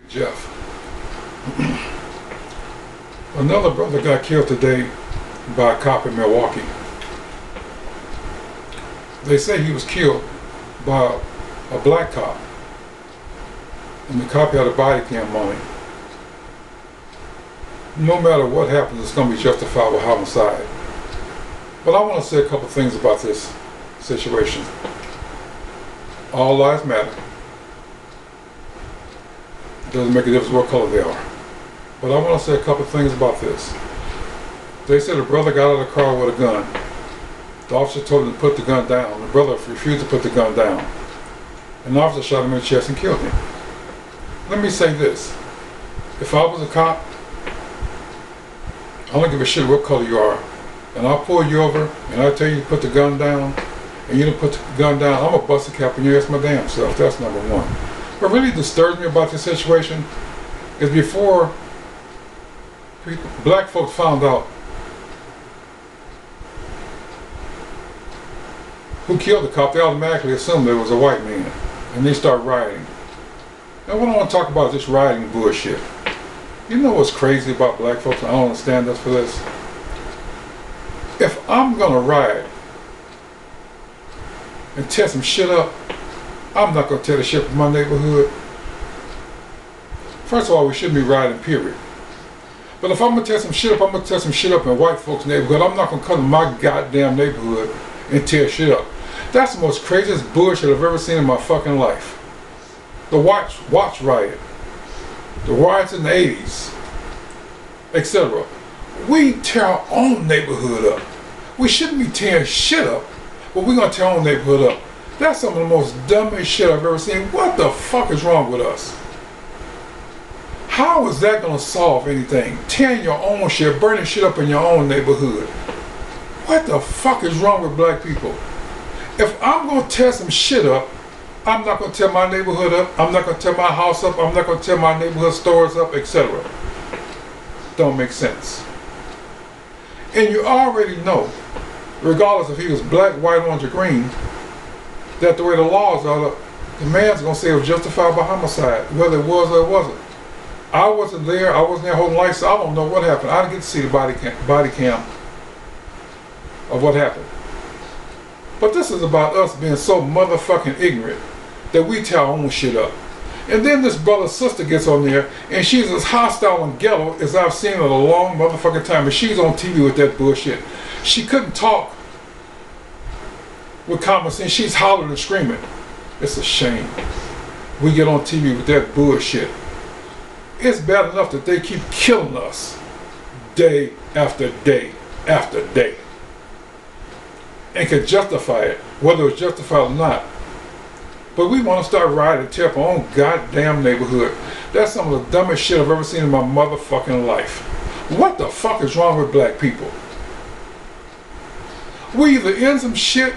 Jeff. Another brother got killed today by a cop in Milwaukee. They say he was killed by a black cop, and the cop had a body cam on him. No matter what happens, it's going to be justifiable homicide. But I want to say a couple things about this situation. All lives matter. It doesn't make a difference what color they are. But I want to say a couple things about this. They said the brother got out of the car with a gun. The officer told him to put the gun down. The brother refused to put the gun down. And the officer shot him in the chest and killed him. Let me say this. If I was a cop, I don't give a shit what color you are, and I'll pull you over and I tell you to put the gun down, and you don't put the gun down, I'm gonna bust a cap in your ass my damn self. That's number one. What really disturbs me about this situation is before black folks found out who killed the cop, they automatically assumed it was a white man, and they start rioting. Now what I want to talk about is this rioting bullshit. You know what's crazy about black folks? I don't understand this for this. If I'm gonna riot and tear some shit up, I'm not gonna tear the shit from my neighborhood. First of all, we shouldn't be rioting, period. But if I'm gonna tear some shit up, I'm gonna tear some shit up in white folks' neighborhood. I'm not gonna come to my goddamn neighborhood and tear shit up. That's the most craziest bullshit I've ever seen in my fucking life. The watch riot. The riots in the 80s, etc. We tear our own neighborhood up. We shouldn't be tearing shit up, but we're gonna tear our own neighborhood up. That's some of the most dumbest shit I've ever seen. What the fuck is wrong with us? How is that gonna solve anything? Tearing your own shit, burning shit up in your own neighborhood. What the fuck is wrong with black people? If I'm gonna tear some shit up, I'm not going to tear my neighborhood up. I'm not going to tear my house up. I'm not going to tear my neighborhood stores up, etc. Don't make sense. And you already know, regardless if he was black, white, orange, or green, that the way the laws are, the man's going to say it was justified by homicide, whether it was or it wasn't. I wasn't there. I wasn't there holding lights, so I don't know what happened. I didn't get to see the body cam of what happened. But this is about us being so motherfucking ignorant that we tear our own shit up. And then this brother's sister gets on there, and she's as hostile and ghetto as I've seen in a long motherfucking time. And she's on TV with that bullshit. She couldn't talk with common sense. She's hollering and screaming. It's a shame. We get on TV with that bullshit. It's bad enough that they keep killing us day after day after day, and can justify it, whether it's justified or not. But we want to start rioting and tear up our own goddamn neighborhood. That's some of the dumbest shit I've ever seen in my motherfucking life. What the fuck is wrong with black people? We either in some shit,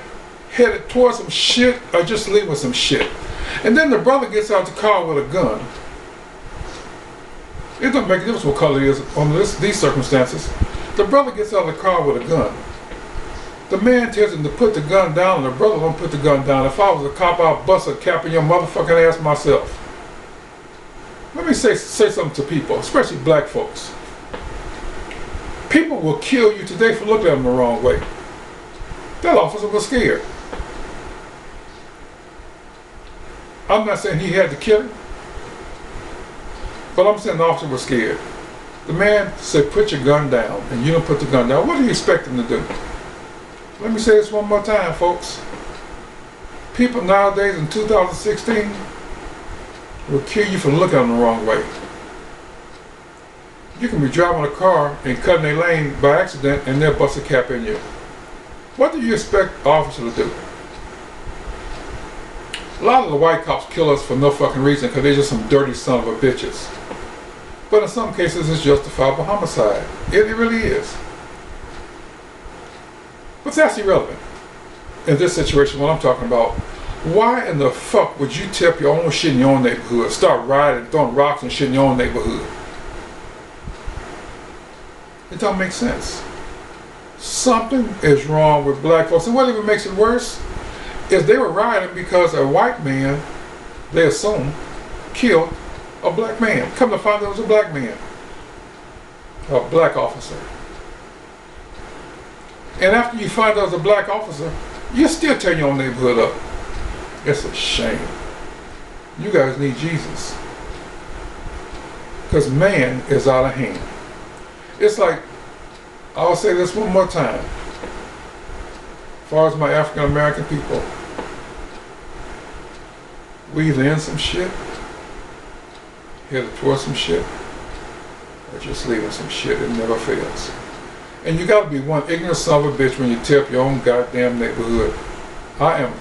headed towards some shit, or just leaving some shit. And then the brother gets out the car with a gun. It doesn't make a difference what color he is under these circumstances. The brother gets out of the car with a gun. The man tells him to put the gun down, and the brother don't put the gun down. If I was a cop, I'd bust a cap in your motherfucking ass myself. Let me say something to people, especially black folks. People will kill you today for looking at them the wrong way. That officer was scared. I'm not saying he had to kill him, but I'm saying the officer was scared. The man said, put your gun down, and you don't put the gun down. What do you expect him to do? Let me say this one more time, folks. People nowadays in 2016 will kill you for looking at them the wrong way. You can be driving a car and cutting a lane by accident, and they'll bust a cap in you. What do you expect an officer to do? A lot of the white cops kill us for no fucking reason because they're just some dirty son of a bitches. But in some cases, it's justifiable homicide. It really is. But that's irrelevant. In this situation, what I'm talking about, why in the fuck would you tear up your own shit in your own neighborhood, start rioting, throwing rocks and shit in your own neighborhood? It don't make sense. Something is wrong with black folks. And what even makes it worse is they were rioting because a white man, they assume, killed A black man. Come to find out it was a black man. A black officer. And after you find out it's a black officer, you still tear your own neighborhood up. It's a shame. You guys need Jesus. Because man is out of hand. It's like, I'll say this one more time. As far as my African American people, we either in some shit, headed towards some shit, or just leaving some shit. It never fails. And you gotta be one ignorant son of a bitch when you tear up your own goddamn neighborhood. I am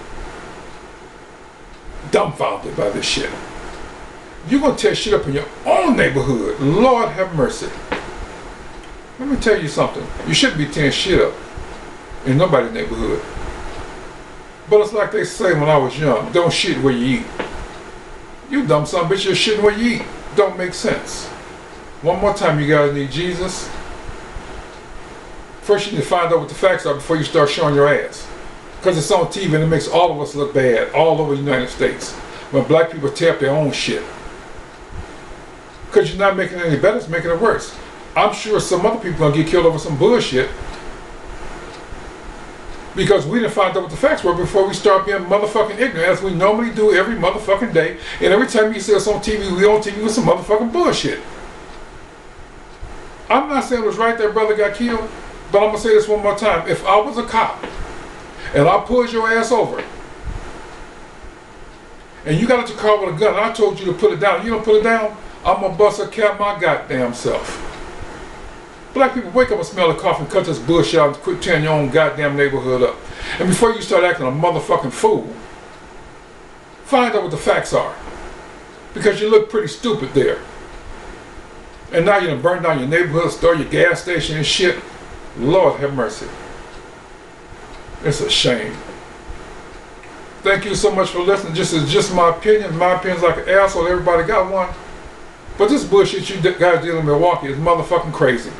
dumbfounded by this shit. You're gonna tear shit up in your own neighborhood. Lord have mercy. Let me tell you something. You shouldn't be tearing shit up in nobody's neighborhood. But it's like they say when I was young, don't shit where you eat. You dumb son of a bitch, you're shitting where you eat. Don't make sense. One more time, you guys need Jesus. First you need to find out what the facts are before you start showing your ass. Because it's on TV and it makes all of us look bad all over the United States. When black people tear up their own shit. Because you're not making it any better, it's making it worse. I'm sure some other people are going to get killed over some bullshit. Because we didn't find out what the facts were before we start being motherfucking ignorant, as we normally do every motherfucking day. And every time you see us on TV, we on TV with some motherfucking bullshit. I'm not saying it was right that brother got killed, but I'm going to say this one more time. If I was a cop, and I pulled your ass over, and you got at your car with a gun, and I told you to put it down, you don't put it down, I'm going to bust a cap my goddamn self. Black people, wake up and smell the coffee and cut this bullshit out and quit tearing your own goddamn neighborhood up. And before you start acting a motherfucking fool, find out what the facts are. Because you look pretty stupid there. And now you're gonna burn down your neighborhood, store your gas station and shit. Lord have mercy. It's a shame. Thank you so much for listening. This is just my opinion. My opinion's like an asshole. Everybody got one. But this bullshit you guys dealing in Milwaukee is motherfucking crazy.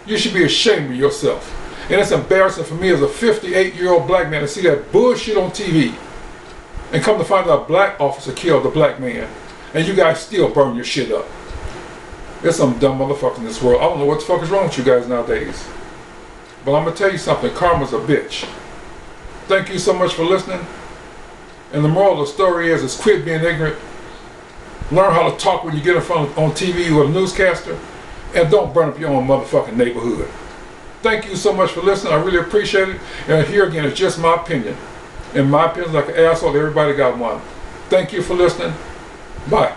You should be ashamed of yourself. And it's embarrassing for me as a 58-year-old black man to see that bullshit on TV. And come to find out a black officer killed a black man. And you guys still burn your shit up. There's some dumb motherfuckers in this world. I don't know what the fuck is wrong with you guys nowadays. But I'm going to tell you something. Karma's a bitch. Thank you so much for listening. And the moral of the story is quit being ignorant. Learn how to talk when you get in front of on TV with a newscaster. And don't burn up your own motherfucking neighborhood. Thank you so much for listening. I really appreciate it. And here again, it's just my opinion. And my opinion's like an asshole. Everybody got one. Thank you for listening. Bye.